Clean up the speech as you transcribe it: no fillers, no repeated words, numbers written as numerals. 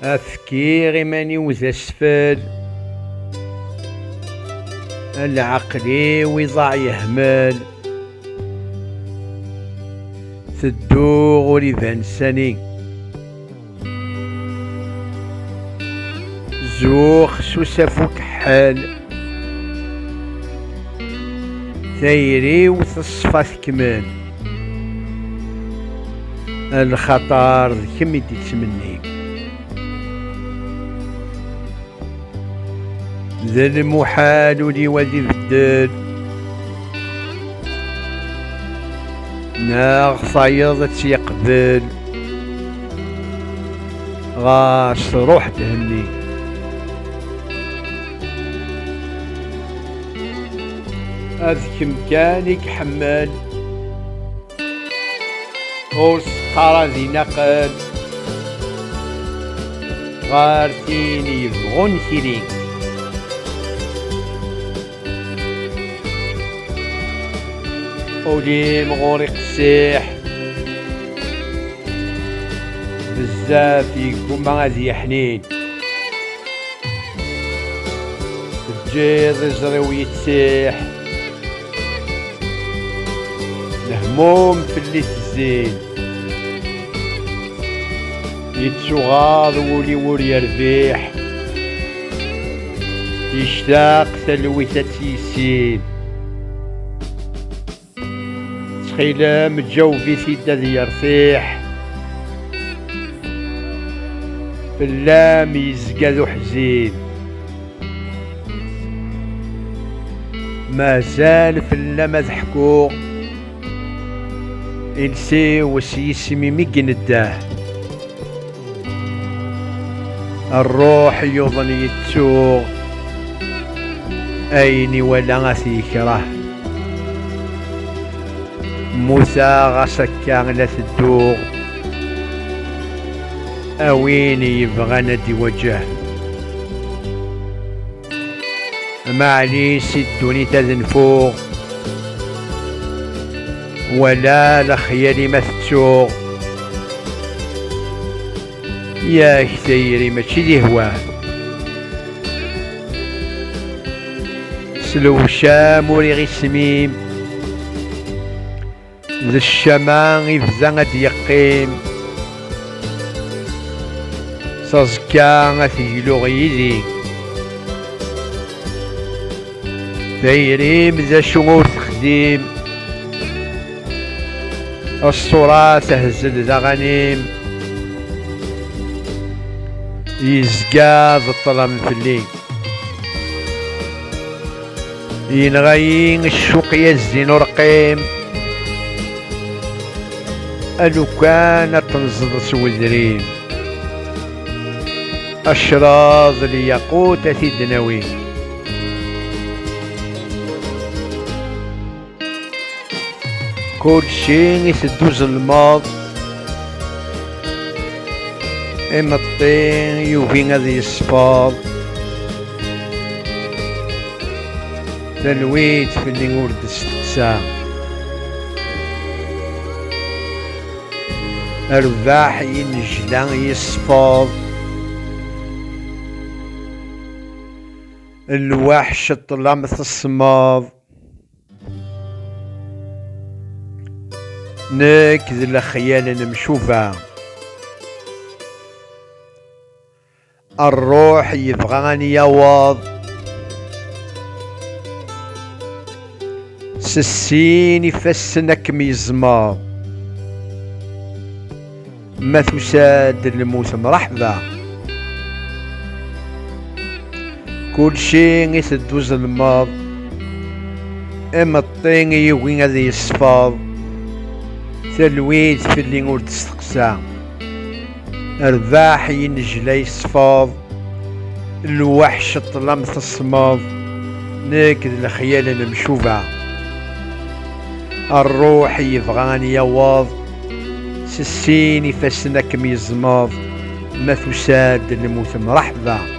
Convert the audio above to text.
أفكير ماني وزسفل العقلي ويضاع يهمل تدوغ وليبان سني زوخ سوسافو كحال ثيري وتصفى كمان الخطر كم يتمني ذا المحال ولي ودي بدل ناغ صايض تيقبل غاش روح تهني أذكم كانك حمال أوس قرازي نقل غارتيني يبغون كيرين أولي مغوري قسيح بزاف يقوم غادي حنين الجيض يجري ويتسيح الهموم في اللي تزين يتسوغاض ولي يربيح يشتاق تلويثة تيسين تخيلا متجاوبي سيدا ذي يرتيح فلام يزقادو حزين مازال فلام ضحكو إنسي وسيسمي ميقن الداه الروح يوضن يتسوغ أيني ولا غاسي يكره موسى غسكا لا تدوغ أويني يبغى ندي وجه معليش الدوني تذنفوغ ولا لخيالي ما تتسوغ يا كثيري ماشي لي هواه سلو شام وريغي سميم ذا الشمان يفزا غاد يقيم صازكا غاتيلو غيدي دايرين ذا شمور تخديم الصورة تهزل ذا غنيم يزقا ذا الظلام في الليل ينغين الشوق يزين ورقيم ألو كان تنزل سوذريم أشراض الياقوت الدناوي كل شي يسدوز الماض إما الطين يوفي غادي يصفاض تلويت في اللي ورد استقسام الرباح ينجلا يصفاض الوحش الظلامة الصماض نكذ الخيال مشوفة الروح يبغاني يواض سسين يفسنك ميزماض ما تساد الموت مرحبا كل شي يسدوز الماض اما الطين يوين غادي يصفاض تلويت في اللي نقول تستقسى الرباح ينجلا يصفاض الوحش الظلام تصماض ناكد الخيال المشوفة الروح يبغاني يواض سسين يفسنك ميزماض ما تساد الموت مرحبا